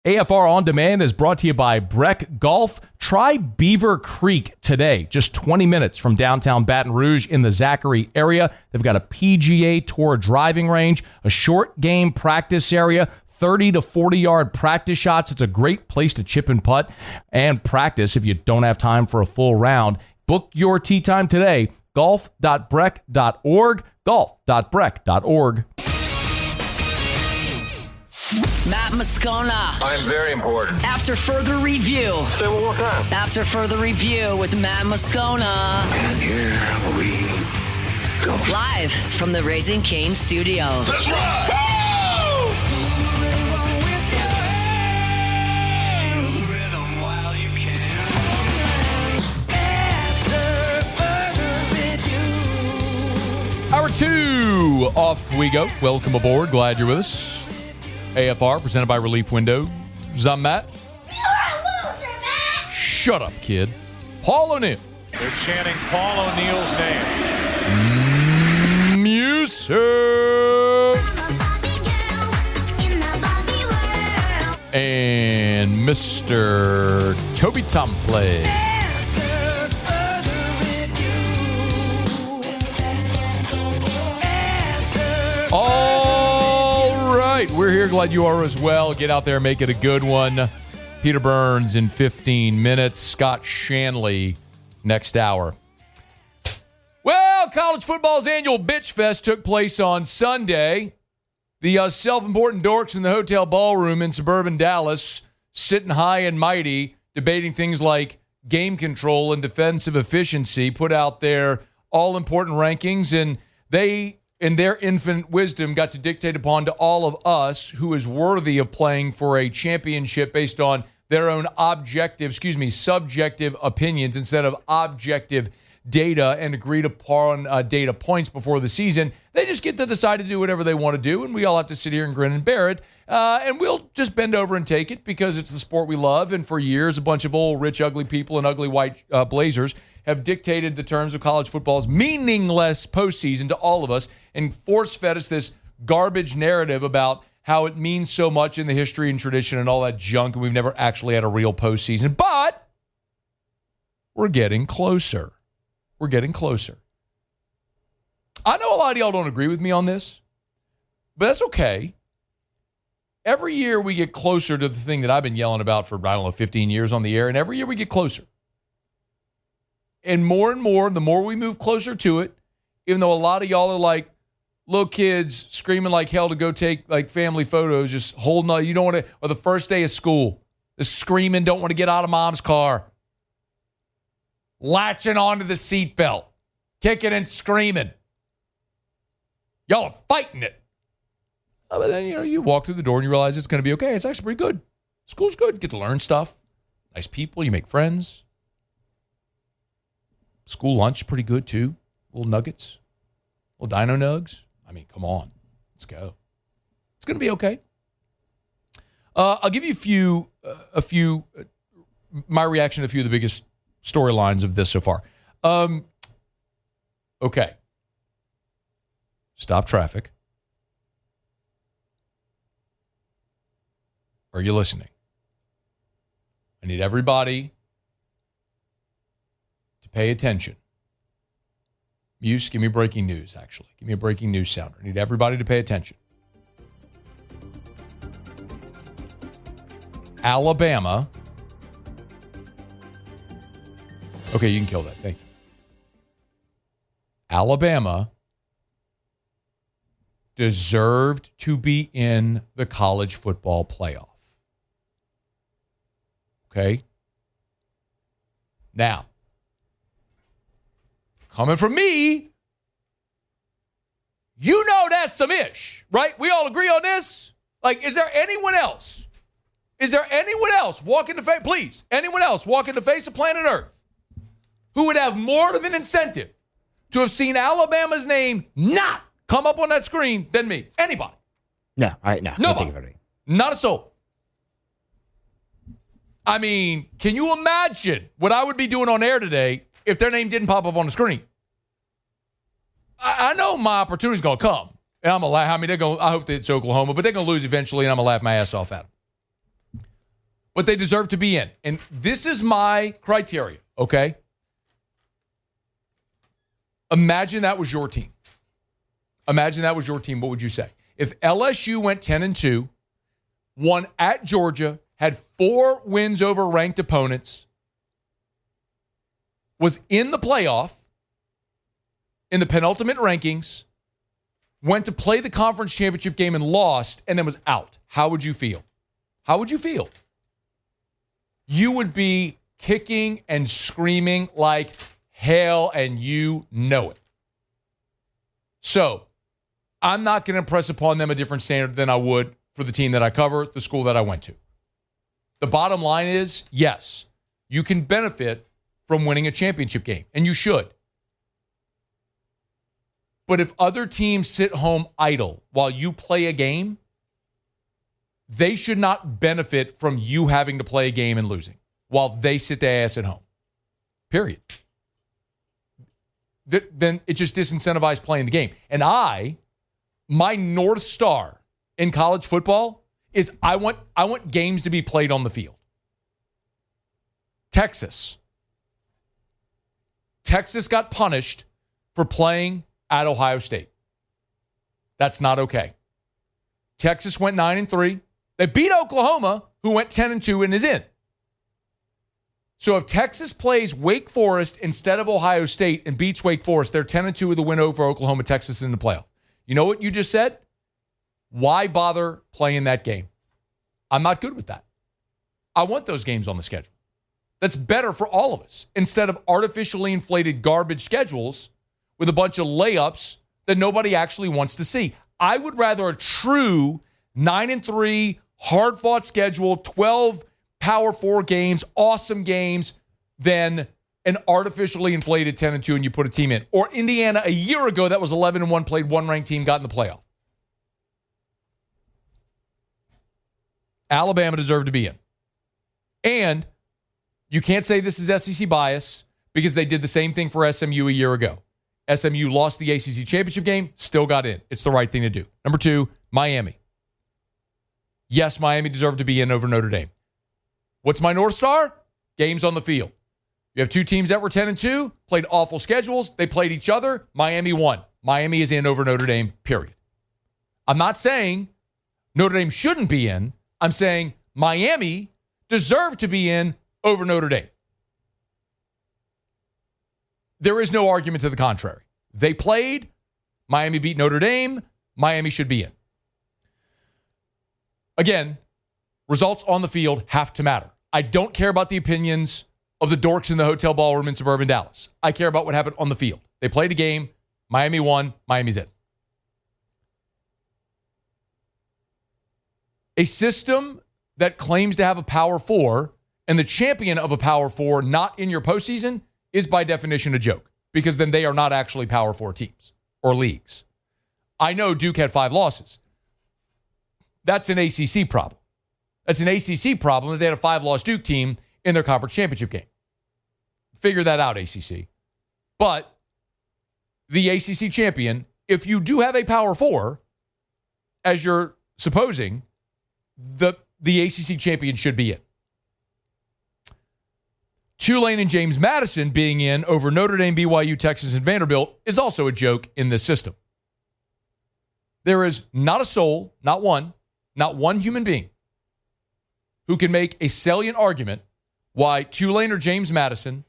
AFR On Demand is brought to you by Breck Golf. Try Beaver Creek today, just 20 minutes from downtown Baton Rouge in the Zachary area. They've got a PGA Tour driving range, a short game practice area, 30 to 40-yard practice shots. It's a great place to chip and putt and practice if you don't have time for a full round. Book your tee time today, golf.breck.org, golf.breck.org. Matt Moscona. I'm very important. After further review. Say it one more time. After further review with Matt Moscona. And here we go. Live from the Raising Cane studio. Let's ride! Hour 2, off we go. Welcome aboard. Glad you're with us. AFR, presented by Relief Windows. I'm Matt. You're a loser, Matt! Shut up, kid. Paul O'Neill. They're chanting Paul O'Neill's name. Music. And Mr. Toby Tomplay. All right, we're here. Glad you are as well. Get out there, make it a good one. Peter Burns in 15 minutes. Scott Shanley next hour. Well, college football's annual Bitch Fest took place on Sunday. The self-important dorks in the hotel ballroom in suburban Dallas, sitting high and mighty, debating things like game control and defensive efficiency, put out their all-important rankings, and they, in their infinite wisdom, got to dictate upon to all of us who is worthy of playing for a championship based on their own subjective opinions instead of objective data and agreed upon data points before the season. They just get to decide to do whatever they want to do, and we all have to sit here and grin and bear it. And we'll just bend over and take it because it's the sport we love. And for years, a bunch of old, rich, ugly people in ugly white blazers have dictated the terms of college football's meaningless postseason to all of us and force-fed us this garbage narrative about how it means so much in the history and tradition and all that junk, and we've never actually had a real postseason. But we're getting closer. We're getting closer. I know a lot of y'all don't agree with me on this, but that's okay. Every year we get closer to the thing that I've been yelling about for, 15 years on the air, and every year we get closer. And more, the more we move closer to it, even though a lot of y'all are like little kids screaming like hell to go take like family photos, just holding on, you don't want to, or the first day of school, the screaming, don't want to get out of mom's car, latching onto the seatbelt, kicking and screaming. Y'all are fighting it. But then, you walk through the door and you realize it's going to be okay. It's actually pretty good. School's good. You get to learn stuff. Nice people. You make friends. School lunch, pretty good too. Little nuggets. Little dino nugs. I mean, come on. Let's go. It's going to be okay. I'll give you my reaction to a few of the biggest storylines of this so far. Okay. Stop traffic. Are you listening? I need everybody to pay attention. Muse, give me breaking news, actually. Give me a breaking news sounder. I need everybody to pay attention. Alabama. Okay, you can kill that. Thank you. Alabama deserved to be in the college football playoff. Okay? Now, coming from me, you know that's some ish, right? We all agree on this? Like, is there anyone else? Is there anyone else walking the face? Please, anyone else walking the face of planet Earth who would have more of an incentive to have seen Alabama's name not come up on that screen than me? Anybody? No. Nobody. Not a soul. I mean, can you imagine what I would be doing on air today if their name didn't pop up on the screen? I know my opportunity's going to come. And I'm going to laugh. I mean, I hope that it's Oklahoma, but they're going to lose eventually, and I'm going to laugh my ass off at them. but they deserve to be in. And this is my criteria, okay? Imagine that was your team. Imagine that was your team. What would you say? If LSU went 10-2, won at Georgia, had 4 wins over ranked opponents, was in the playoff, in the penultimate rankings, went to play the conference championship game and lost, and then was out, how would you feel? How would you feel? You would be kicking and screaming like hell, and you know it. So, I'm not going to impress upon them a different standard than I would for the team that I cover, the school that I went to. The bottom line is, yes, you can benefit from winning a championship game, and you should. But if other teams sit home idle while you play a game, they should not benefit from you having to play a game and losing while they sit their ass at home. Period. Then it just disincentivizes playing the game. And my North Star in college football is I want games to be played on the field. Texas got punished for playing at Ohio State. That's not okay. Texas went 9-3. They beat Oklahoma, who went 10-2 and is in. So if Texas plays Wake Forest instead of Ohio State and beats Wake Forest, they're 10-2 with a win over Oklahoma. Texas in the playoff. You know what you just said? Why bother playing that game? I'm not good with that. I want those games on the schedule. That's better for all of us. Instead of artificially inflated garbage schedules with a bunch of layups that nobody actually wants to see. I would rather a true 9-3, hard-fought schedule, 12 Power 4 games, awesome games, than an artificially inflated 10-2 and you put a team in. Or Indiana a year ago that was 11-1, played one ranked team, got in the playoff. Alabama deserved to be in. And you can't say this is SEC bias because they did the same thing for SMU a year ago. SMU lost the ACC championship game, still got in. It's the right thing to do. Number 2, Miami. Yes, Miami deserved to be in over Notre Dame. What's my North Star? Games on the field. You have 2 teams that were 10-2, played awful schedules. They played each other. Miami won. Miami is in over Notre Dame, period. I'm not saying Notre Dame shouldn't be in. I'm saying Miami deserved to be in over Notre Dame. There is no argument to the contrary. They played. Miami beat Notre Dame. Miami should be in. Again, results on the field have to matter. I don't care about the opinions of the dorks in the hotel ballroom in suburban Dallas. I care about what happened on the field. They played a game. Miami won. Miami's in. A system that claims to have a Power 4 and the champion of a Power 4 not in your postseason is by definition a joke, because then they are not actually Power 4 teams or leagues. I know Duke had 5 losses. That's an ACC problem. That's an ACC problem that they had a 5-loss Duke team in their conference championship game. Figure that out, ACC. But the ACC champion, if you do have a Power 4, as you're supposing, the ACC champion should be in. Tulane and James Madison being in over Notre Dame, BYU, Texas, and Vanderbilt is also a joke in this system. There is not a soul, not one human being who can make a salient argument why Tulane or James Madison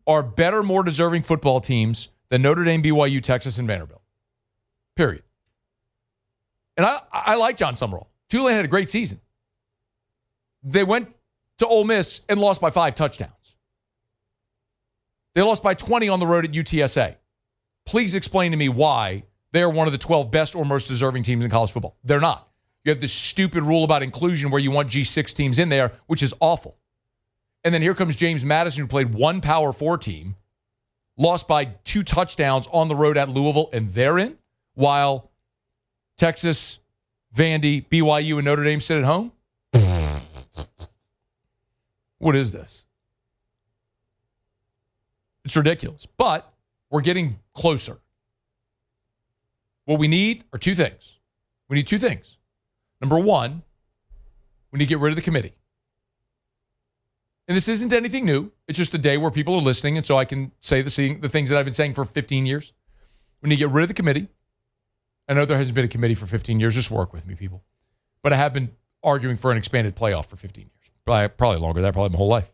are better, more deserving football teams than Notre Dame, BYU, Texas, and Vanderbilt. Period. And I like John Summerall. Tulane had a great season. They went to Ole Miss and lost by 5 touchdowns. They lost by 20 on the road at UTSA. Please explain to me why they are one of the 12 best or most deserving teams in college football. They're not. You have this stupid rule about inclusion where you want G6 teams in there, which is awful. And then here comes James Madison, who played one Power 4 team, lost by 2 touchdowns on the road at Louisville, and they're in, while Texas, Vandy, BYU, and Notre Dame sit at home? What is this? It's ridiculous. But we're getting closer. What we need are 2 things. We need 2 things. Number 1, we need to get rid of the committee. And this isn't anything new. It's just a day where people are listening, and so I can say the things that I've been saying for 15 years. When you get rid of the committee, I know there hasn't been a committee for 15 years. Just work with me, people. But I have been arguing for an expanded playoff for 15 years. Probably longer than that, probably my whole life.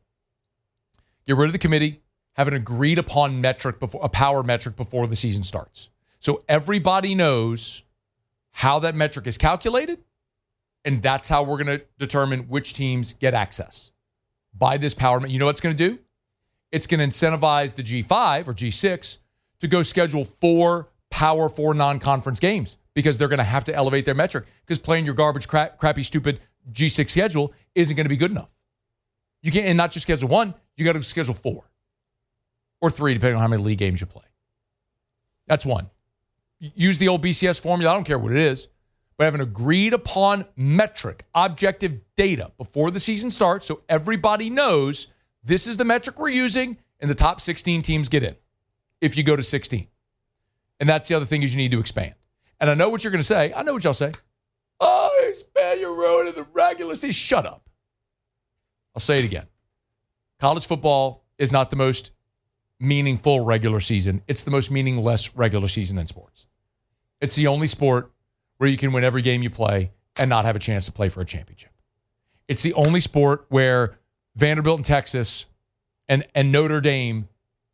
Get rid of the committee, have an agreed upon metric, a power metric before the season starts. So everybody knows how that metric is calculated, and that's how we're going to determine which teams get access. By this power, you know what it's going to do? It's going to incentivize the G5 or G6 to go schedule 4 Power 4 non-conference games because they're going to have to elevate their metric because playing your garbage, crappy, stupid G6 schedule isn't going to be good enough. You can't, and not just schedule 1, you got to schedule 4 or 3, depending on how many league games you play. That's one. Use the old BCS formula. I don't care what it is. But have an agreed upon metric, objective data before the season starts so everybody knows this is the metric we're using and the top 16 teams get in if you go to 16. And that's the other thing is you need to expand. And I know what you're going to say. I know what y'all say. Oh, expand your road in the regular season. Shut up. I'll say it again. College football is not the most meaningful regular season. It's the most meaningless regular season in sports. It's the only sport where you can win every game you play and not have a chance to play for a championship. It's the only sport where Vanderbilt and Texas and Notre Dame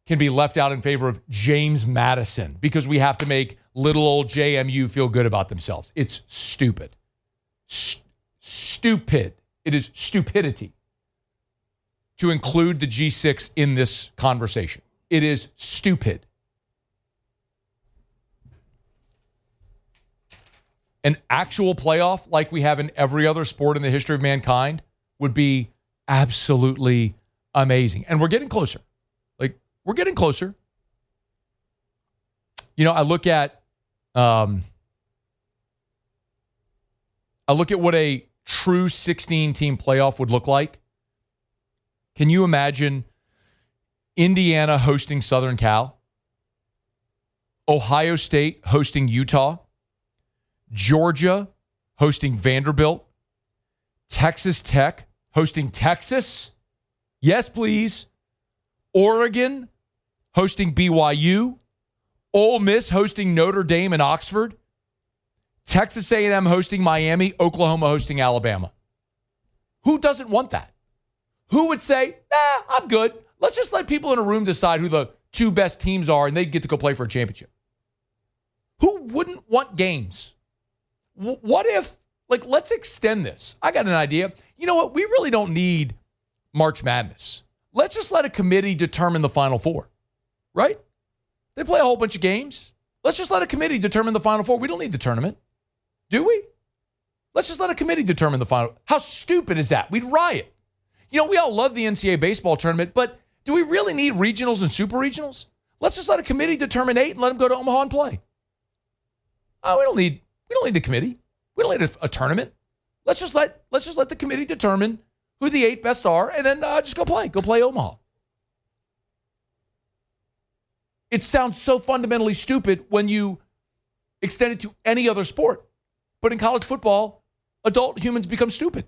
can be left out in favor of James Madison because we have to make little old JMU feel good about themselves. It's stupid. Stupid. It is stupidity to include the G6 in this conversation. It is stupid. An actual playoff like we have in every other sport in the history of mankind would be absolutely amazing. And we're getting closer. We're getting closer. You know, I look at what a true 16-team playoff would look like. Can you imagine Indiana hosting Southern Cal? Ohio State hosting Utah? Georgia hosting Vanderbilt? Texas Tech hosting Texas? Yes, please. Oregon hosting BYU? Ole Miss hosting Notre Dame and Oxford? Texas A&M hosting Miami? Oklahoma hosting Alabama? Who doesn't want that? Who would say, I'm good. Let's just let people in a room decide who the 2 best teams are and they get to go play for a championship? Who wouldn't want games? What if, let's extend this. I got an idea. You know what? We really don't need March Madness. Let's just let a committee determine the Final Four, right? They play a whole bunch of games. Let's just let a committee determine the Final Four. We don't need the tournament, do we? Let's just let a committee determine the final. How stupid is that? We'd riot. You know, we all love the NCAA baseball tournament, but do we really need regionals and super regionals? Let's just let a committee determine 8 and let them go to Omaha and play. Oh, we don't need the committee. We don't need a tournament. Let's just let the committee determine who the 8 best are, and then just go play Omaha. It sounds so fundamentally stupid when you extend it to any other sport. But in college football, adult humans become stupid.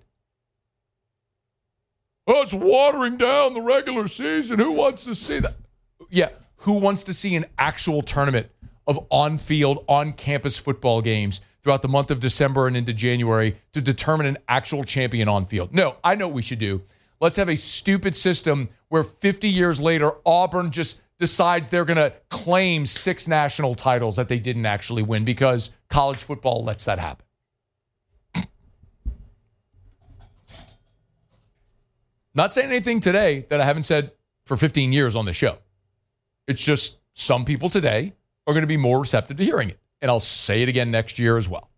Oh, it's watering down the regular season. Who wants to see that? Yeah, who wants to see an actual tournament of on-field, on-campus football games throughout the month of December and into January to determine an actual champion on field? No, I know what we should do. Let's have a stupid system where 50 years later, Auburn just decides they're going to claim 6 national titles that they didn't actually win because college football lets that happen. Not saying anything today that I haven't said for 15 years on the show. It's just some people today are going to be more receptive to hearing it. And I'll say it again next year as well.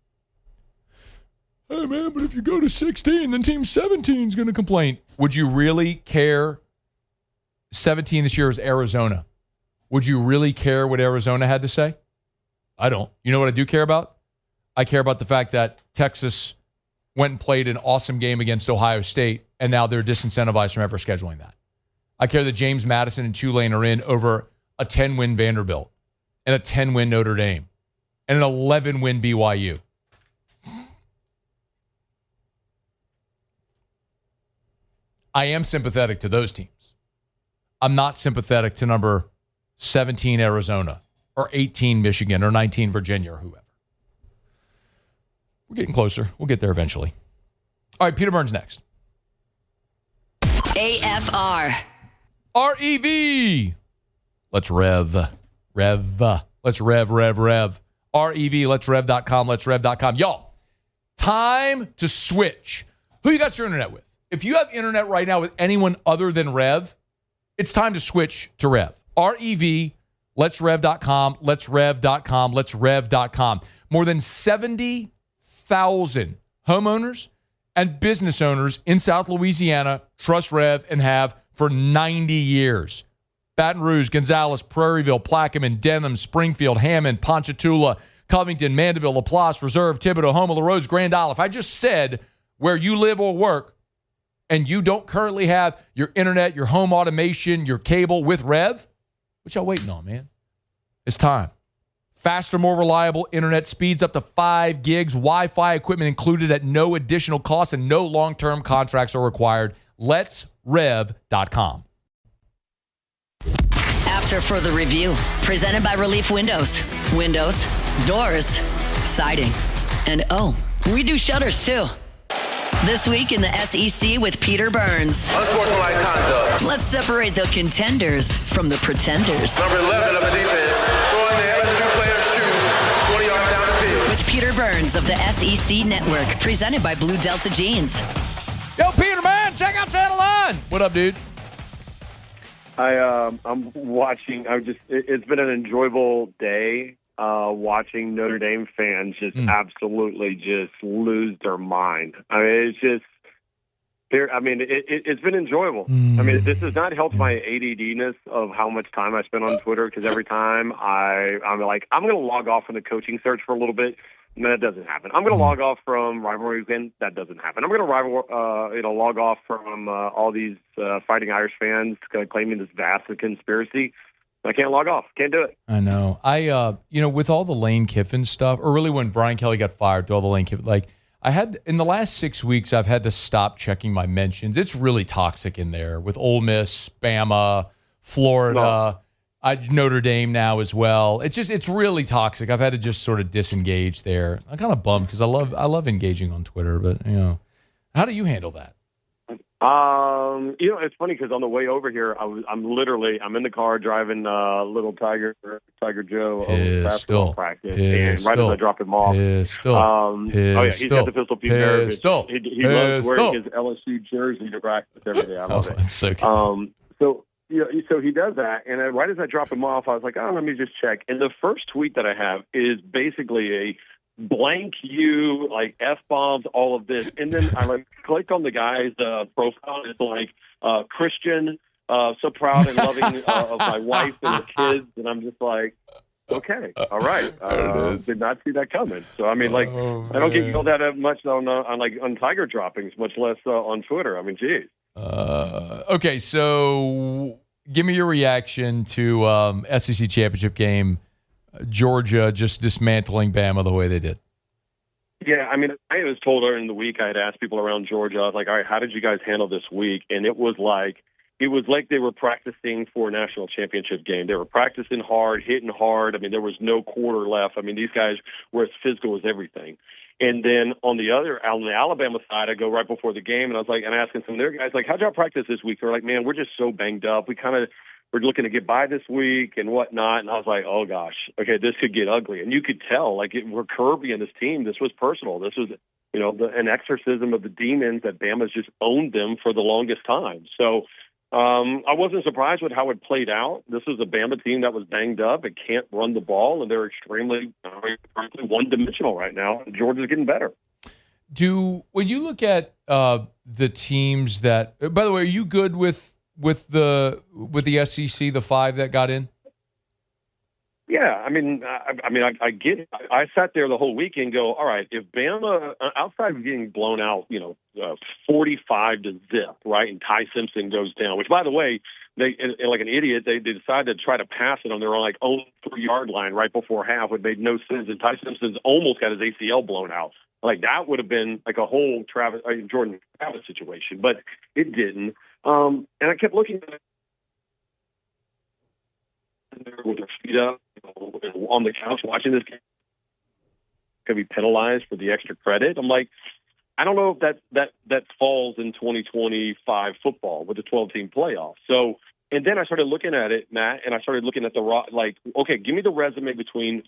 Hey, man, but if you go to 16, then team 17 is going to complain. Would you really care? 17 this year is Arizona. Would you really care what Arizona had to say? I don't. You know what I do care about? I care about the fact that Texas went and played an awesome game against Ohio State, and now they're disincentivized from ever scheduling that. I care that James Madison and Tulane are in over a 10-win Vanderbilt and a 10-win Notre Dame and an 11-win BYU. I am sympathetic to those teams. I'm not sympathetic to number 17 Arizona or 18 Michigan or 19 Virginia or whoever. We're getting closer. We'll get there eventually. All right, Peter Burns next. AFR. REV. Let's rev. Let's rev. REV, let's rev.com. Y'all, time to switch. Who you got your internet with? If you have internet right now with anyone other than Rev, it's time to switch to Rev. REV, let's rev.com, let's rev.com. More than 70,000 homeowners and business owners in South Louisiana trust Rev and have for 90 years. Baton Rouge, Gonzales, Prairieville, Plaquemine, Denham, Springfield, Hammond, Ponchatoula, Covington, Mandeville, LaPlace, Reserve, Thibodeau, Houma, LaRose, Grand Isle. If I just said where you live or work and you don't currently have your internet, your home automation, your cable with Rev, what y'all waiting on, man? It's time. Faster, more reliable internet speeds up to 5 gigs, Wi-Fi equipment included at no additional cost, and no long-term contracts are required. Let's rev.com. After further review, presented by Relief Windows. Windows, doors, siding, and we do shutters too. This week in the SEC with Peter Burns. Unsportsmanlike conduct. Let's separate the contenders from the pretenders. Number 11 of the defense, throwing the LSU player's shoe 20 yards down the field. With Peter Burns of the SEC Network, presented by Blue Delta Jeans. Yo, Peter, man, check out Santa Line. What up, dude? I'm watching. It's been an enjoyable day watching Notre Dame fans just absolutely just lose their mind. I mean, it's just here. I mean, it's been enjoyable. I mean, this has not helped my ADD-ness of how much time I spend on Twitter, because every time I'm like, I'm going to log off from the coaching search for a little bit. No, that doesn't happen. I'm going to log off from rivalry weekend. That doesn't happen. I'm going to log off from all these Fighting Irish fans claiming this vast conspiracy. I can't log off. Can't do it. I know. With all the Lane Kiffin stuff, or really when Brian Kelly got fired, through all the Lane Kiffin, in the last 6 weeks, I've had to stop checking my mentions. It's really toxic in there with Ole Miss, Bama, Florida. Notre Dame now as well. It's really toxic. I've had to just sort of disengage there. I'm kind of bummed because I love engaging on Twitter, but how do you handle that? It's funny because on the way over here, I'm in the car driving little Tiger Joe over basketball practice, and right as I drop him off, he's got the pistol Pete Maravich. He loves wearing his LSU jersey to practice every day. I love it. That's so cool. So he does that, and right as I drop him off, I was like, let me just check. And the first tweet that I have is basically a blank you, like F-bombs, all of this. And then I click on the guy's profile. It's like Christian, so proud and loving of my wife and the kids. And I'm just like, okay, all right. Did not see that coming. So, I mean, I don't get yelled at much on Tiger droppings, much less on Twitter. I mean, geez. Okay, so give me your reaction to SEC championship game, Georgia just dismantling Bama the way they did. Yeah, I mean, I was told earlier in the week, I had asked people around Georgia, I was like, all right, how did you guys handle this week? And it was like they were practicing for a national championship game. They were practicing hard, hitting hard. I mean, there was no quarter left. I mean, these guys were as physical as everything. And then on the Alabama side, I go right before the game, and I was like, and asking some of their guys, like, how'd y'all practice this week? They're like, man, we're just so banged up. We're looking to get by this week and whatnot. And I was like, oh gosh, okay, this could get ugly. And you could tell, we're Kirby and this team. This was personal. This was, an exorcism of the demons that Bama's just owned them for the longest time. So I wasn't surprised with how it played out. This was a Bama team that was banged up. It can't run the ball, and they're extremely one-dimensional right now. Georgia's getting better. When you look at the teams that, by the way, are you good with the SEC, the 5 that got in? Yeah, I get it. I sat there the whole weekend and go, all right, if Bama, outside of getting blown out, 45 to zip, right, and Ty Simpson goes down, which, by the way, they like an idiot, they decided to try to pass it on their like own 3-yard line right before half, which made no sense, and Ty Simpson's almost got his ACL blown out. Like, that would have been like a whole Jordan Travis situation, but it didn't. And I kept looking at it with their feet up, on the couch watching this game, going to be penalized for the extra credit. I'm like, I don't know if that falls in 2025 football with the 12-team playoff. So, and then I started looking at it, Matt, and I started looking at okay, give me the resume between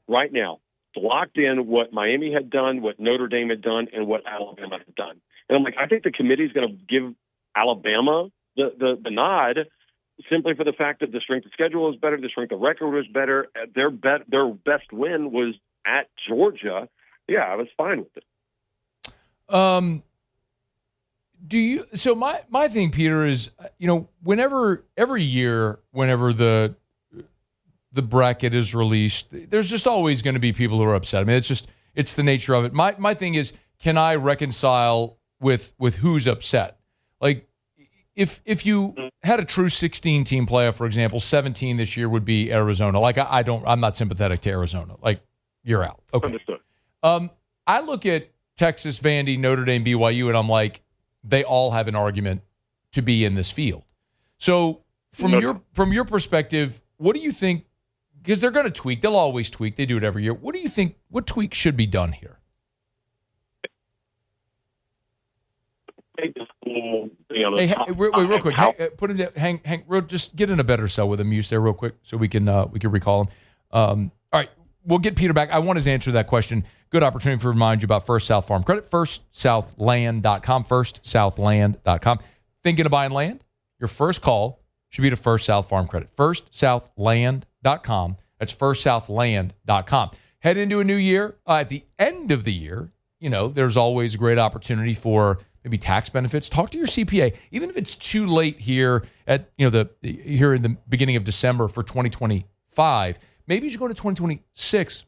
right now, locked in what Miami had done, what Notre Dame had done, and what Alabama had done. And I'm like, I think the committee is going to give Alabama the nod, simply for the fact that the strength of schedule is better, the strength of record was better. Their best win was at Georgia. Yeah, I was fine with it. So my thing, Peter, is, every year, whenever the bracket is released, there's just always going to be people who are upset. I mean, it's the nature of it. My thing is, can I reconcile with who's upset? Like, if you had a true 16-team playoff, for example, 17 this year would be Arizona. Like, I'm not sympathetic to Arizona. Like, you're out. Okay. Understood. I look at Texas, Vandy, Notre Dame, BYU, and I'm like, they all have an argument to be in this field. So from your perspective, what do you think? Because they're going to tweak. They'll always tweak. They do it every year. What do you think? What tweak should be done here? Hey, real quick. Just get in a better cell with him. Muse there real quick so we can recall him. All right, we'll get Peter back. I want his answer to that question. Good opportunity to remind you about First South Farm Credit. FirstSouthLand.com. FirstSouthLand.com. Thinking of buying land? Your first call should be to First South Farm Credit. FirstSouthLand.com. That's FirstSouthLand.com. Head into a new year. At the end of the year, there's always a great opportunity for maybe tax benefits. Talk to your CPA, even if it's too late here at here in the beginning of December for 2025. Maybe you should go to 2026.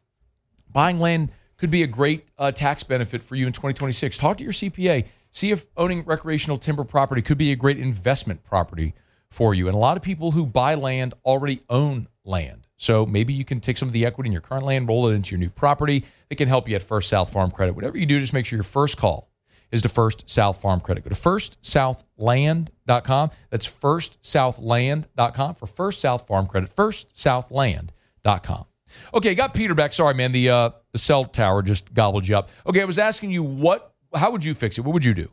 Buying land could be a great tax benefit for you in 2026. Talk to your CPA. See if owning recreational timber property could be a great investment property for you. And a lot of people who buy land already own land. So maybe you can take some of the equity in your current land, roll it into your new property. It can help you at First South Farm Credit. Whatever you do, just make sure your first call is to First South Farm Credit. Go to FirstSouthLand.com. That's FirstSouthLand.com for First South Farm Credit. FirstSouthLand.com. Okay, got Peter back. Sorry, man. The cell tower just gobbled you up. Okay, I was asking you how would you fix it? What would you do?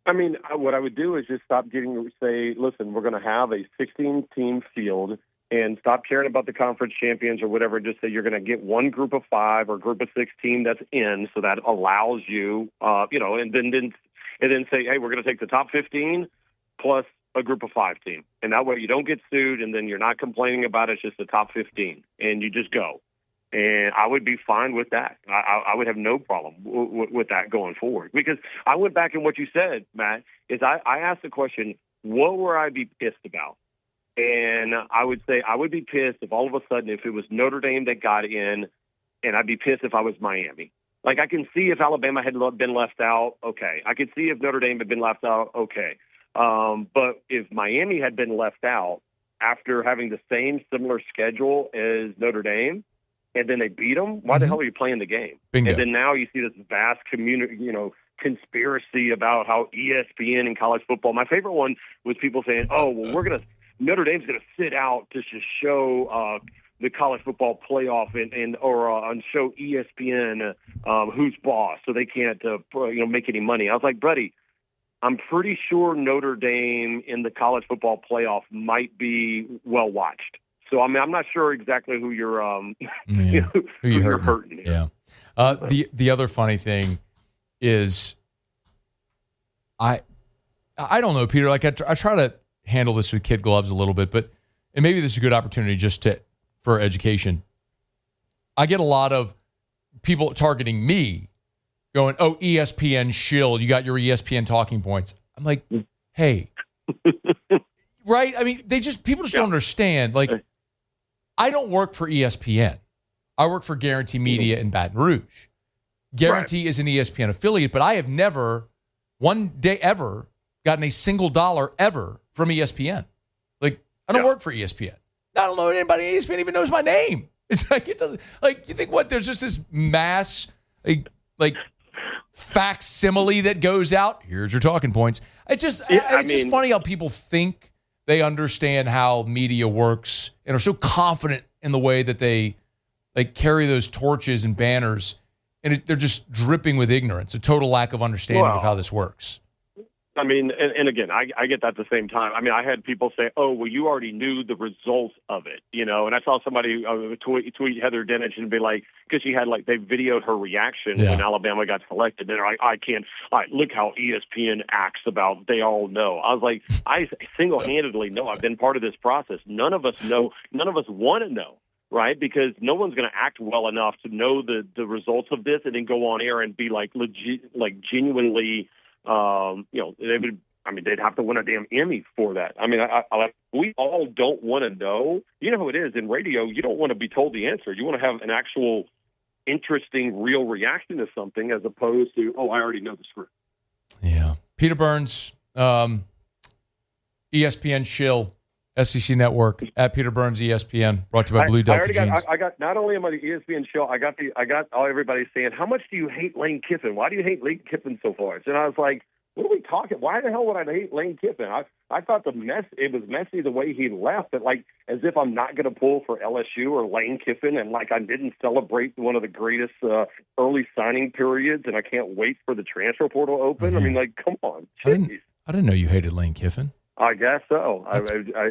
I mean, what I would do is just say, listen, we're going to have a 16-team field and stop caring about the conference champions or whatever. Just say you're going to get one group of 5 or group of 6 team that's in, so that allows you, and then say, hey, we're going to take the top 15 plus a group of 5 team. And that way you don't get sued, and then you're not complaining about it. It's just the top 15, and you just go. And I would be fine with that. I would have no problem with that going forward. Because I went back and what you said, Matt, is I asked the question, what would I be pissed about? And I would say I would be pissed if all of a sudden if it was Notre Dame that got in, and I'd be pissed if I was Miami. Like, I can see if Alabama had been left out, okay. I could see if Notre Dame had been left out, okay. But if Miami had been left out after having the same similar schedule as Notre Dame, and then they beat them, why the hell are you playing the game? Bingo. And then now you see this vast community, conspiracy about how ESPN and college football. My favorite one was people saying, "Oh, well, Notre Dame's going to sit out to just show the college football playoff and show ESPN who's boss, so they can't make any money." I was like, buddy, I'm pretty sure Notre Dame in the college football playoff might be well watched. So I mean, I'm not sure exactly who you're who you're hurting here. Yeah. The other funny thing is, I don't know, Peter. Like I try to handle this with kid gloves a little bit, and maybe this is a good opportunity just for education. I get a lot of people targeting me, going, "Oh, ESPN shill, you got your ESPN talking points." I'm like, hey, right? I mean, people just don't understand. Like, I don't work for ESPN. I work for Guarantee Media in Baton Rouge. Guarantee is an ESPN affiliate, but I have never, one day ever, gotten a single dollar ever from ESPN. Like, I don't work for ESPN. I don't know anybody at ESPN even knows my name. It's like, it doesn't, like, you think what? There's just this mass, like facsimile that goes out. Here's your talking points. It's just funny how people think they understand how media works and are so confident in the way that they carry those torches and banners, and they're just dripping with ignorance, a total lack of understanding of how this works. I mean, and again, I get that at the same time. I mean, I had people say, "Oh, well, you already knew the results of it," you know. And I saw somebody tweet Heather Dinich and be like, because she had they videoed her reaction when Alabama got selected. And they're like, "I can't. Look how ESPN acts about. They all know." I was like, I single-handedly know. I've been part of this process. None of us know. None of us want to know. Right, because no one's going to act well enough to know the results of this and then go on air and be genuinely, they'd have to win a damn Emmy for that. I mean, we all don't want to know. You know how it is in radio. You don't want to be told the answer. You want to have an actual interesting, real reaction to something as opposed to, oh, I already know the script. Yeah, Peter Burns, ESPN shill. SEC Network at Peter Burns ESPN, brought to you by Blue Delta Jeans. I got not only am I the ESPN show, I got everybody saying, how much do you hate Lane Kiffin? Why do you hate Lane Kiffin so far? And I was like, what are we talking? Why the hell would I hate Lane Kiffin? I thought it was messy the way he left, but as if I'm not going to pull for LSU or Lane Kiffin, and I didn't celebrate one of the greatest early signing periods, and I can't wait for the transfer portal to open. Mm-hmm. I mean, come on. I didn't know you hated Lane Kiffin. I guess so. I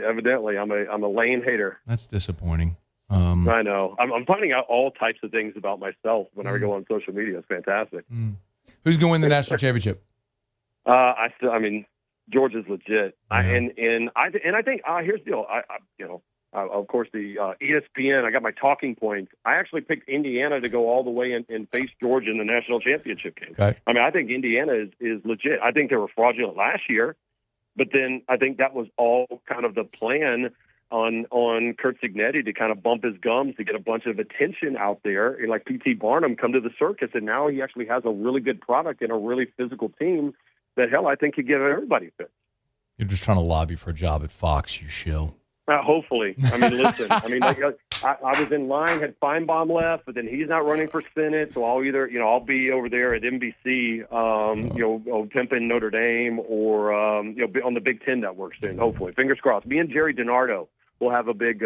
evidently, I'm a Lane hater. That's disappointing. I know. I'm finding out all types of things about myself whenever I go on social media. It's fantastic. Who's going to win the national championship? Georgia's legit. I think here's the deal. Of course, the ESPN. I got my talking points. I actually picked Indiana to go all the way and face Georgia in the national championship game. Okay. I mean, I think Indiana is legit. I think they were fraudulent last year. But then I think that was all kind of the plan on Kurt Signetti to kind of bump his gums to get a bunch of attention out there. And like P.T. Barnum come to the circus, and now he actually has a really good product and a really physical team that, hell, I think could give everybody fit. You're just trying to lobby for a job at Fox, you shill. Hopefully. I mean, listen. I was in line, had Feinbaum left, but then he's not running for Senate, so I'll be over there at NBC, pimping Notre Dame, or on the Big Ten network soon. Hopefully, fingers crossed. Me and Jerry DiNardo will have a big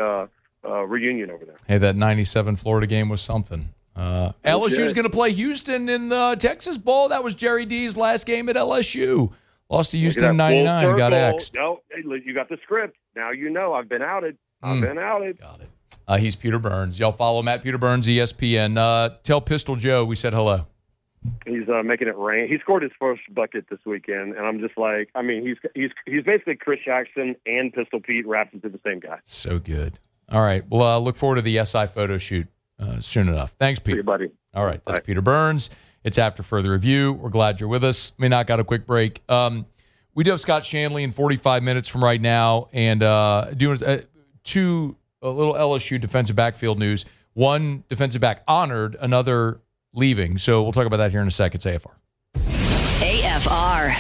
reunion over there. Hey, that '97 Florida game was something. LSU's going to play Houston in the Texas Bowl. That was Jerry D's last game at LSU. Lost to Houston in '99 and got axed. No, you got the script. Now you know I've been outed. Got it. He's Peter Burns. Y'all follow him at Peter Burns ESPN. Tell Pistol Joe we said hello. He's making it rain. He scored his first bucket this weekend, and I'm just like, I mean, he's basically Chris Jackson and Pistol Pete wrapped into the same guy. So good. All right. Well, look forward to the SI photo shoot soon enough. Thanks, Pete. See you, buddy. All right. That's Bye. Peter Burns. It's After Further Review. We're glad you're with us. We not got a quick break. We do have Scott Shanley in 45 minutes from right now, and doing two little LSU defensive backfield news. One defensive back honored, another leaving. So we'll talk about that here in a second. It's AFR. AFR.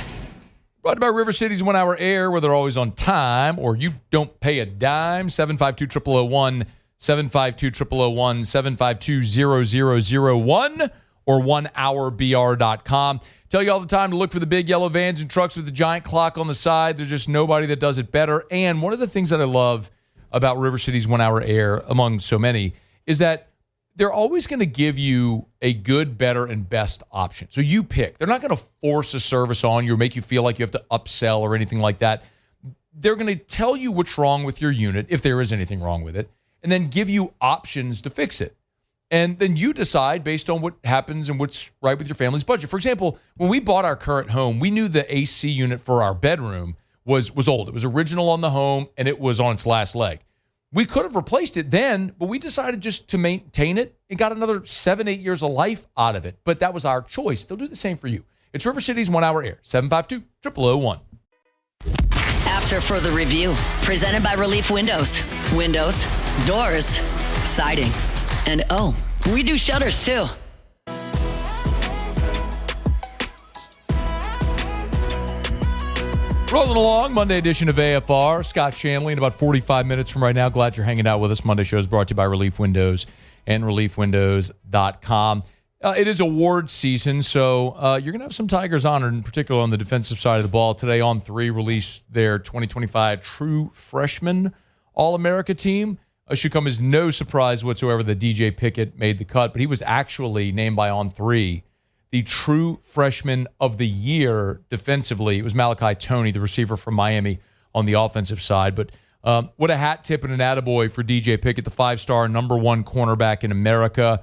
Brought to you by River City's 1 Hour Air, where they're always on time, or you don't pay a dime. 752-0001, 752-0001, 752-0001, or 1hourbr.com. Tell you all the time to look for the big yellow vans and trucks with the giant clock on the side. There's just nobody that does it better. And one of the things that I love about River City's 1 Hour Air, among so many, is that they're always going to give you a good, better, and best option. So you pick. They're not going to force a service on you or make you feel like you have to upsell or anything like that. They're going to tell you what's wrong with your unit, if there is anything wrong with it, and then give you options to fix it. And then you decide based on what happens and what's right with your family's budget. For example, when we bought our current home, we knew the AC unit for our bedroom was old. It was original on the home, and it was on its last leg. We could have replaced it then, but we decided just to maintain it and got another 7-8 years of life out of it. But that was our choice. They'll do the same for you. It's River City's 1 Hour Air, 752-0001. After Further Review, presented by Relief Windows. Windows, doors, siding, and oh, we do shutters too. Rolling along, Monday edition of AFR. Scott Shanley in about 45 minutes from right now. Glad you're hanging out with us. Monday show is brought to you by Relief Windows and ReliefWindows.com. It is award season, so you're going to have some Tigers honored, in particular on the defensive side of the ball. Today on 3 released their 2025 True Freshman All-America team. It should come as no surprise whatsoever that DJ Pickett made the cut, but he was actually named by On 3 the True Freshman of the Year defensively. It was Malachi Toney, the receiver from Miami, on the offensive side. But what a hat tip and an attaboy for DJ Pickett, the 5-star number 1 cornerback in America.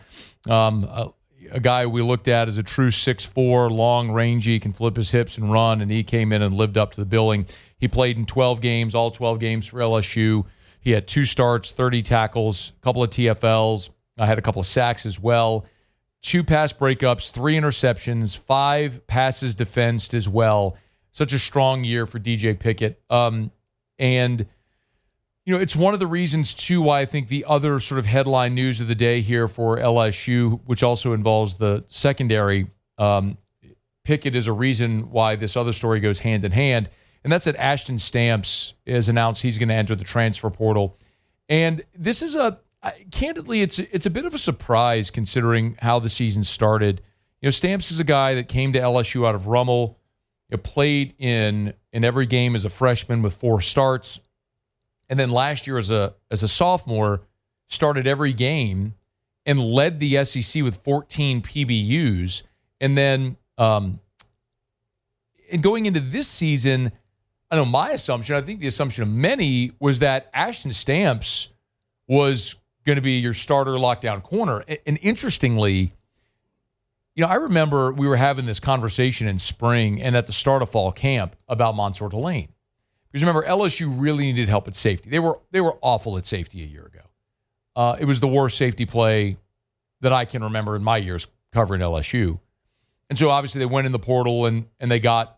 A guy we looked at as a true 6'4", long, rangy, can flip his hips and run, and he came in and lived up to the billing. He played in 12 games, all 12 games for LSU. He had 2 starts, 30 tackles, a couple of TFLs. I had a couple of sacks as well. 2 pass breakups, 3 interceptions, 5 passes defensed as well. Such a strong year for DJ Pickett. And, you know, it's one of the reasons, too, why I think the other sort of headline news of the day here for LSU, which also involves the secondary, Pickett is a reason why this other story goes hand in hand. And that's that Ashton Stamps has announced he's going to enter the transfer portal. And this is candidly, it's a bit of a surprise considering how the season started. You know, Stamps is a guy that came to LSU out of Rummel, played in every game as a freshman with 4 starts, and then last year as a sophomore started every game and led the SEC with 14 PBUs. And then and going into this season, I know my assumption, I think the assumption of many, was that Ashton Stamps was going to be your starter lockdown corner. And interestingly, you know, I remember we were having this conversation in spring and at the start of fall camp about Mansour Delane. Because remember, LSU really needed help at safety. They were awful at safety a year ago. It was the worst safety play that I can remember in my years covering LSU. And so obviously they went in the portal and they got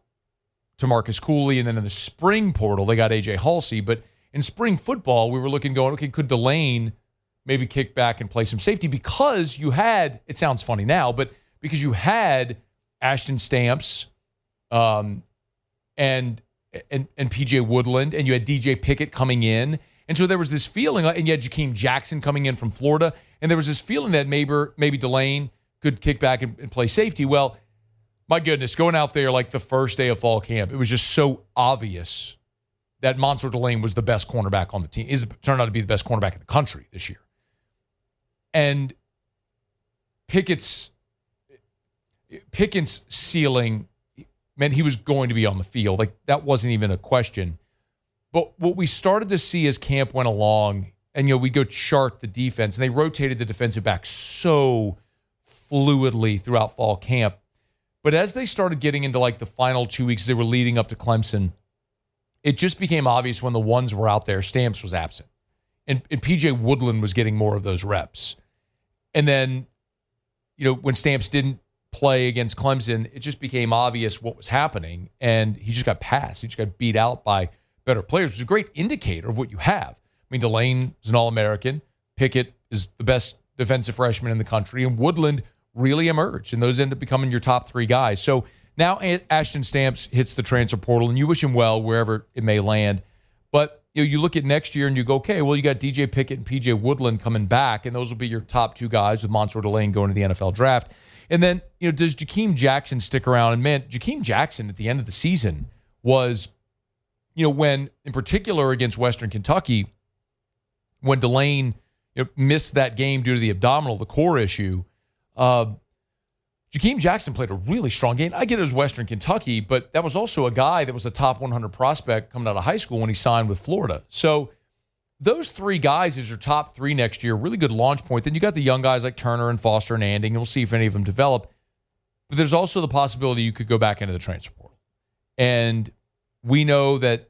to Marcus Cooley, and then in the spring portal they got A.J. Halsey. But in spring football, we were looking, going, okay, could Delane maybe kick back and play some safety? Because you had, it sounds funny now, but because you had Ashton Stamps and P.J. Woodland, and you had DJ Pickett coming in. And so there was this feeling, and you had Jakeem Jackson coming in from Florida, and there was this feeling that maybe Delane could kick back and play safety. Well, my goodness, going out there like the first day of fall camp, it was just so obvious that Mansour Delane was the best cornerback on the team. Turned out to be the best cornerback in the country this year. And Pickett's ceiling meant he was going to be on the field. Like, that wasn't even a question. But what we started to see as camp went along, and, you know, we'd go chart the defense, and they rotated the defensive back so fluidly throughout fall camp. But as they started getting into like the final 2 weeks, they were leading up to Clemson, it just became obvious when the ones were out there, Stamps was absent. And P.J. Woodland was getting more of those reps. And then, you know, when Stamps didn't play against Clemson, it just became obvious what was happening. And he just got passed. He just got beat out by better players, which is a great indicator of what you have. I mean, Delane is an All-American. Pickett is the best defensive freshman in the country. And Woodland really emerged. And those end up becoming your top 3 guys. So now Ashton Stamps hits the transfer portal, and you wish him well wherever it may land. But you know, you look at next year and you go, okay, well, you got DJ Pickett and P.J. Woodland coming back, and those will be your top 2 guys with Mansour Delane going to the NFL draft. And then, you know, does Jakeem Jackson stick around? And man, Jakeem Jackson at the end of the season was, you know, when, in particular against Western Kentucky, when Delane, you know, missed that game due to the abdominal, the core issue, Jakeem Jackson played a really strong game. I get it was Western Kentucky, but that was also a guy that was a top 100 prospect coming out of high school when he signed with Florida. So those 3 guys as your top 3 next year, really good launch point. Then you got the young guys like Turner and Foster and Anding, and we'll see if any of them develop. But there's also the possibility you could go back into the transfer portal. And we know that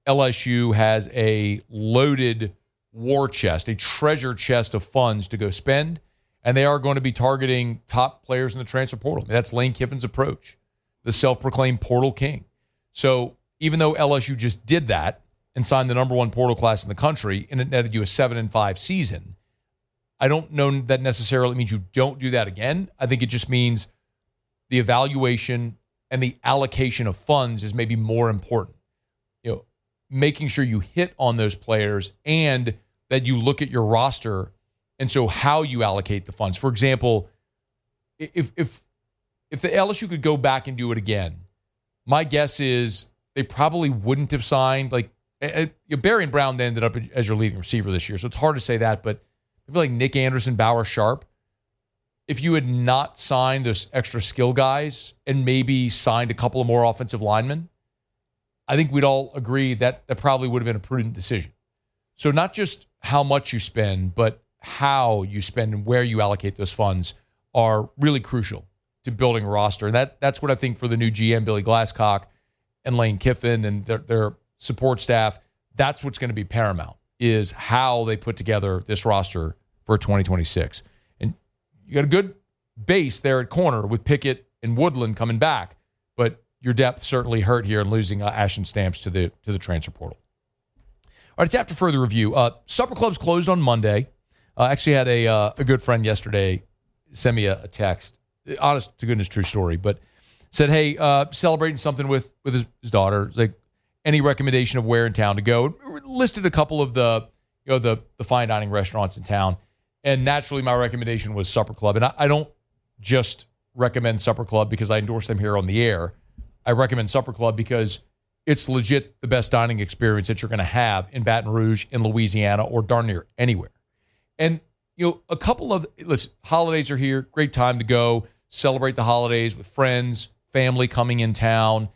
LSU has a loaded war chest, a treasure chest of funds to go spend. And they are going to be targeting top players in the transfer portal. That's Lane Kiffin's approach, the self-proclaimed portal king. So even though LSU just did that, and signed the number one portal class in the country, and it netted you a 7-5 season, I don't know that necessarily means you don't do that again. I think it just means the evaluation and the allocation of funds is maybe more important. Making sure you hit on those players and that you look at your roster, and so how you allocate the funds. For example, if the LSU could go back and do it again, my guess is they probably wouldn't have signed Barry and Brown ended up as your leading receiver this year, so it's hard to say that, but maybe like Nick Anderson, Bauer, Sharp. If you had not signed those extra skill guys and maybe signed a couple of more offensive linemen, I think we'd all agree that probably would have been a prudent decision. So not just how much you spend, but how you spend and where you allocate those funds are really crucial to building a roster. And that's what I think for the new GM, Billy Glasscock, and Lane Kiffin and their support staff, that's what's going to be paramount, is how they put together this roster for 2026. And you got a good base there at corner with Pickett and Woodland coming back, but your depth certainly hurt here in losing Ashton Stamps to the transfer portal. All right, it's after further review. Supper Club's closed on Monday. I actually had a good friend yesterday send me a text. Honest to goodness, true story, but said, hey, celebrating something with his daughter. It's like, any recommendation of where in town to go? Listed a couple of the fine dining restaurants in town, and naturally my recommendation was Supper Club. And I don't just recommend Supper Club because I endorse them here on the air. I recommend Supper Club because it's legit the best dining experience that you're going to have in Baton Rouge, in Louisiana, or darn near anywhere. And, a couple of, holidays are here. Great time to go celebrate the holidays with friends, family coming in town.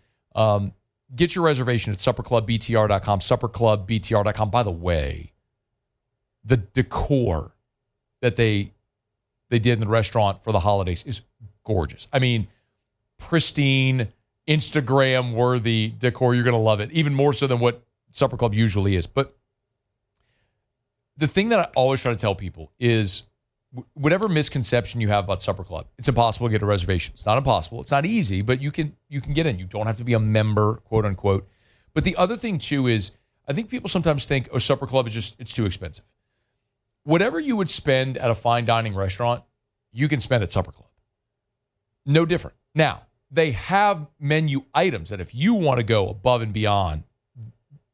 Get your reservation at supperclubbtr.com, supperclubbtr.com. By the way, the decor that they did in the restaurant for the holidays is gorgeous. I mean, pristine, Instagram-worthy decor. You're going to love it, even more so than what Supper Club usually is. But the thing that I always try to tell people is whatever misconception you have about Supper Club, it's impossible to get a reservation. It's not impossible. It's not easy, but you can get in. You don't have to be a member, quote unquote. But the other thing too is I think people sometimes think, Supper Club is it's too expensive. Whatever you would spend at a fine dining restaurant, you can spend at Supper Club. No different. Now, they have menu items that if you want to go above and beyond,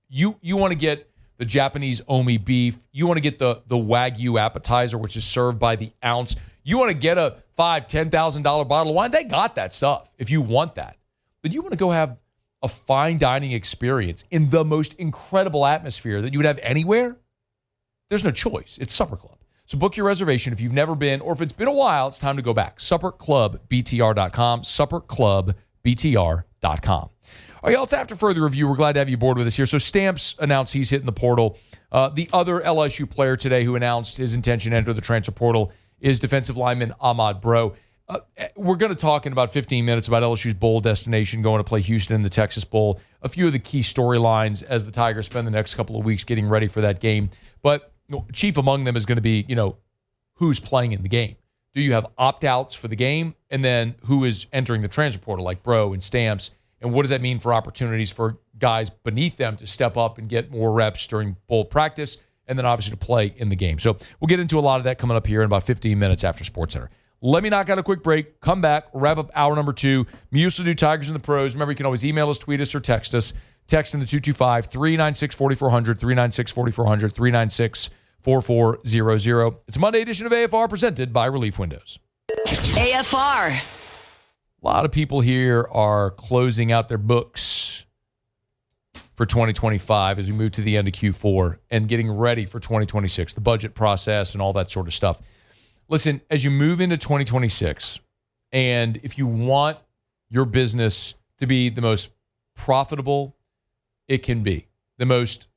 you want to get the Japanese omi beef. You want to get the Wagyu appetizer, which is served by the ounce. You want to get a $5,000, $10,000 bottle of wine. They got that stuff if you want that. But you want to go have a fine dining experience in the most incredible atmosphere that you would have anywhere? There's no choice. It's Supper Club. So book your reservation if you've never been, or if it's been a while, it's time to go back. Supperclubbtr.com, supperclubbtr.com. All right, y'all, it's after further review. We're glad to have you aboard with us here. So Stamps announced he's hitting the portal. The other LSU player today who announced his intention to enter the transfer portal is defensive lineman Ahmad Bro. We're going to talk in about 15 minutes about LSU's bowl destination, going to play Houston in the Texas Bowl, a few of the key storylines as the Tigers spend the next couple of weeks getting ready for that game. But chief among them is going to be, who's playing in the game. Do you have opt-outs for the game? And then who is entering the transfer portal, like Bro and Stamps? And what does that mean for opportunities for guys beneath them to step up and get more reps during bowl practice, and then obviously to play in the game? So we'll get into a lot of that coming up here in about 15 minutes after SportsCenter. Let me knock out a quick break, come back, wrap up hour number 2. Musa do Tigers and the Pros. Remember, you can always email us, tweet us, or text us. Text in the 225-396-4400, 396-4400, 396-4400. It's a Monday edition of AFR presented by Relief Windows. AFR. A lot of people here are closing out their books for 2025 as we move to the end of Q4 and getting ready for 2026, the budget process and all that sort of stuff. Listen, as you move into 2026, and if you want your business to be the most profitable it can be, the most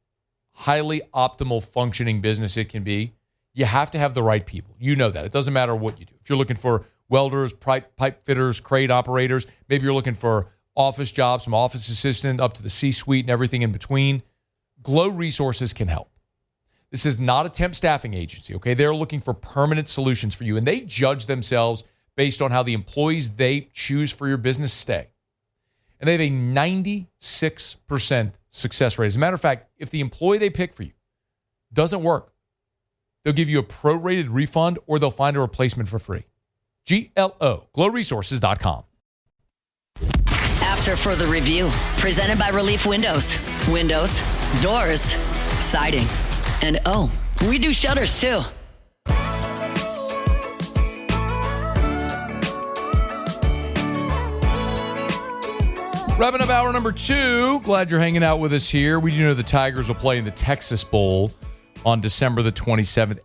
highly optimal functioning business it can be, you have to have the right people. You know that. It doesn't matter what you do. If you're looking for welders, pipe fitters, crane operators, maybe you're looking for office jobs, from office assistant up to the C-suite and everything in between, Glow Resources can help. This is not a temp staffing agency, okay? They're looking for permanent solutions for you, and they judge themselves based on how the employees they choose for your business stay. And they have a 96% success rate. As a matter of fact, if the employee they pick for you doesn't work, they'll give you a prorated refund or they'll find a replacement for free. GLO, glowresources.com. After further review, presented by Relief Windows. Windows, doors, siding, and we do shutters too. Wrapping up hour number 2. Glad you're hanging out with us here. We do know the Tigers will play in the Texas Bowl on December the 27th,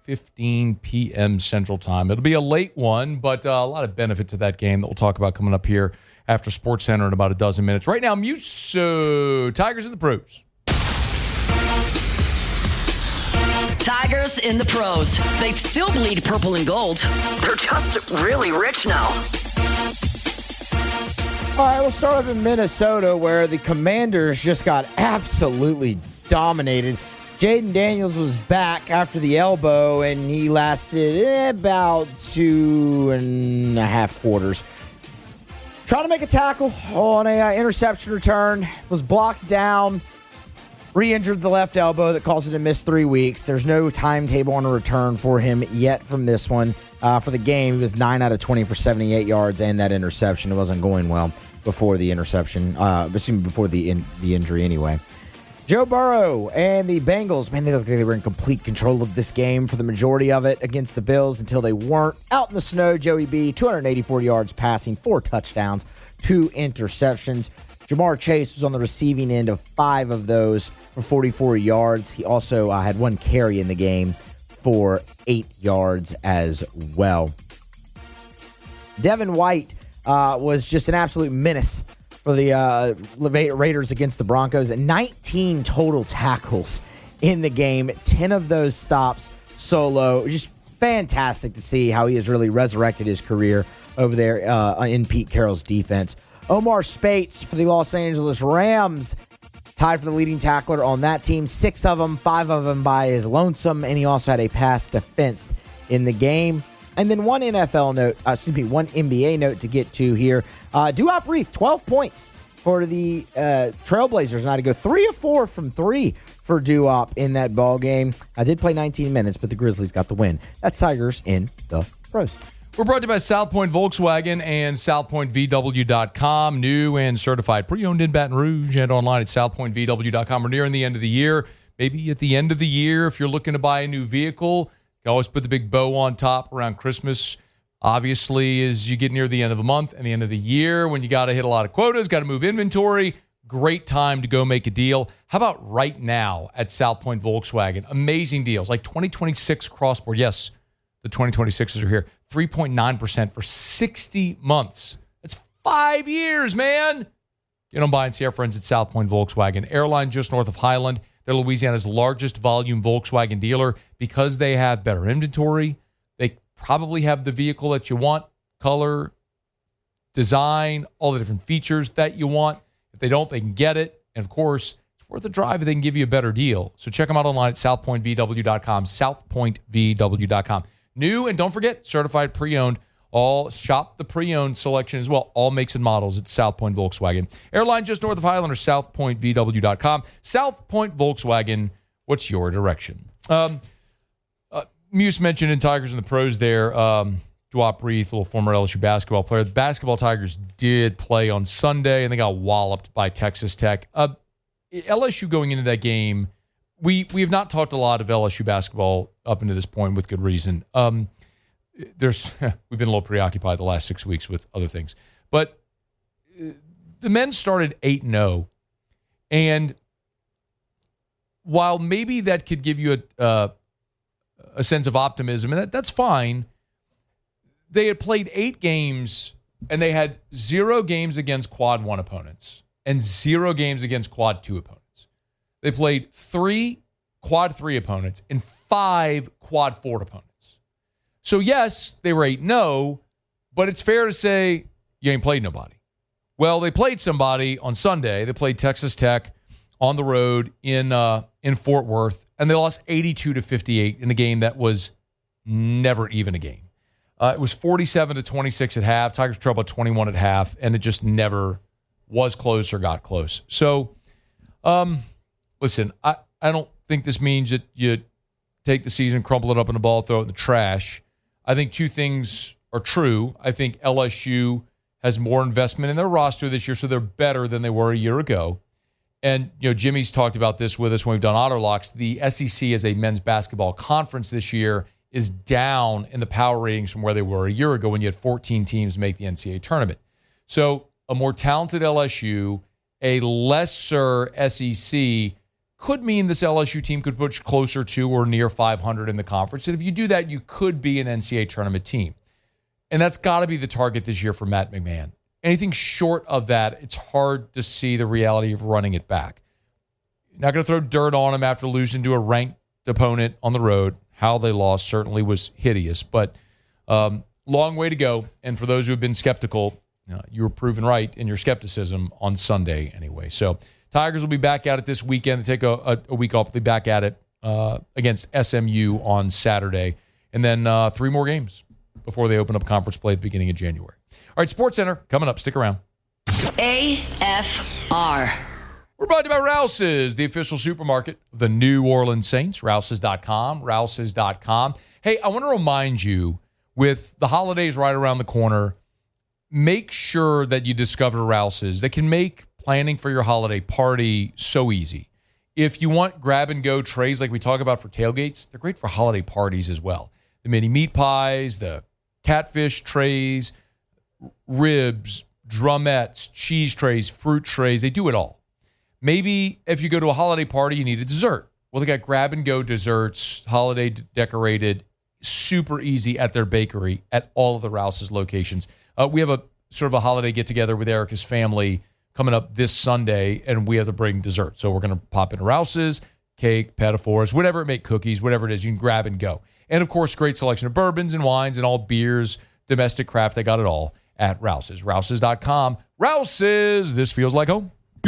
8:15 p.m. Central Time. It'll be a late one, but a lot of benefit to that game that we'll talk about coming up here after Sports Center in about a dozen minutes. Right now, Muso, Tigers in the pros. Tigers in the pros. They still bleed purple and gold. They're just really rich now. All right, we'll start off in Minnesota, where the Commanders just got absolutely dominated. Jaden Daniels was back after the elbow, and he lasted about 2.5 quarters. Trying to make a tackle on a interception return, was blocked down, re-injured the left elbow that caused him to miss 3 weeks. There's no timetable on a return for him yet from this one. For the game, he was 9 out of 20 for 78 yards and that interception. It wasn't going well before the interception, before the injury anyway. Joe Burrow and the Bengals, man, they looked like they were in complete control of this game for the majority of it against the Bills until they weren't. Out in the snow, Joey B, 284 yards passing, 4 touchdowns, 2 interceptions. Jamar Chase was on the receiving end of 5 of those for 44 yards. He also had 1 carry in the game for 8 yards as well. Devin White was just an absolute menace for the Raiders against the Broncos. 19 total tackles in the game, 10 of those stops solo. Just fantastic to see how he has really resurrected his career over there in Pete Carroll's defense. Omar Spates for the Los Angeles Rams, tied for the leading tackler on that team. 6 of them, 5 of them by his lonesome, and he also had a pass defense in the game. And then one NBA note to get to here. Duop Reith, 12 points for the Trailblazers. Now to go 3 of 4 from 3 for Duop in that ball game. I did play 19 minutes, but the Grizzlies got the win. That's Tigers in the pros. We're brought to you by South Point Volkswagen and SouthPointVW.com. New and certified pre-owned in Baton Rouge and online at SouthPointVW.com. We're nearing the end of the year. Maybe at the end of the year, if you're looking to buy a new vehicle, you always put the big bow on top around Christmas. Obviously, as you get near the end of the month and the end of the year, when you got to hit a lot of quotas, got to move inventory, great time to go make a deal. How about right now at South Point Volkswagen? Amazing deals, like 2026 Crossport. Yes, the 2026s are here. 3.9% for 60 months. That's 5 years, man. Get on by and see our friends at South Point Volkswagen. Airline just north of Highland. They're Louisiana's largest volume Volkswagen dealer because they have better inventory. They probably have the vehicle that you want, color, design, all the different features that you want. If they don't, they can get it. And, of course, it's worth a drive if they can give you a better deal. So check them out online at southpointvw.com, southpointvw.com. New, and don't forget, certified pre-owned. All shop the pre-owned selection as well. All makes and models at South Point Volkswagen. Airline just north of Highland or southpointvw.com. South Point Volkswagen, what's your direction? Muse mentioned in Tigers in the pros there, Duop Reith, a little former LSU basketball player. The basketball Tigers did play on Sunday, and they got walloped by Texas Tech. LSU going into that game, we have not talked a lot of LSU basketball up until this point with good reason. We've been a little preoccupied the last 6 weeks with other things. But the men started 8-0, and while maybe that could give you a sense of optimism, and that's fine, they had played 8 games, and they had 0 games against quad 1 opponents and 0 games against quad 2 opponents. They played 3 quad 3 opponents and 5 quad 4 opponents. So, yes, they were 8-0, but it's fair to say you ain't played nobody. Well, they played somebody on Sunday. They played Texas Tech on the road in Fort Worth, and they lost 82-58 in a game that was never even a game. It was 47-26 at half. Tigers trailed by 21 at half, and it just never was close or got close. So, Listen, I don't think this means that you take the season, crumple it up in a ball, throw it in the trash. I think two things are true. I think LSU has more investment in their roster this year, so they're better than they were a year ago. And, Jimmy's talked about this with us when we've done Auto Locks. The SEC as a men's basketball conference this year is down in the power ratings from where they were a year ago when you had 14 teams make the NCAA tournament. So a more talented LSU, a lesser SEC could mean this LSU team could push closer to or near 500 in the conference. And if you do that, you could be an NCAA tournament team. And that's got to be the target this year for Matt McMahon. Anything short of that, it's hard to see the reality of running it back. You're not going to throw dirt on him after losing to a ranked opponent on the road. How they lost certainly was hideous, but long way to go. And for those who have been skeptical, you were proven right in your skepticism on Sunday anyway. So Tigers will be back at it this weekend. They take a week off. They'll be back at it against SMU on Saturday. And then 3 more games before they open up conference play at the beginning of January. All right, SportsCenter coming up. Stick around. AFR. We're brought to you by Rouse's, the official supermarket of the New Orleans Saints. Rouse's.com, Rouse's.com. Hey, I want to remind you, with the holidays right around the corner, make sure that you discover Rouse's. They can make planning for your holiday party so easy. If you want grab-and-go trays like we talk about for tailgates, they're great for holiday parties as well. The mini meat pies, the catfish trays, ribs, drumettes, cheese trays, fruit trays, they do it all. Maybe if you go to a holiday party, you need a dessert. Well, they got grab-and-go desserts, holiday decorated, super easy at their bakery at all of the Rouse's locations. We have a sort of a holiday get-together with Erica's family coming up this Sunday, and we have to bring dessert. So we're going to pop into Rouse's, cake, pedophores, whatever it may, cookies, whatever it is, you can grab and go. And, of course, great selection of bourbons and wines and all beers, domestic craft. They got it all at Rouse's. Rouse's.com. Rouse's, this feels like home.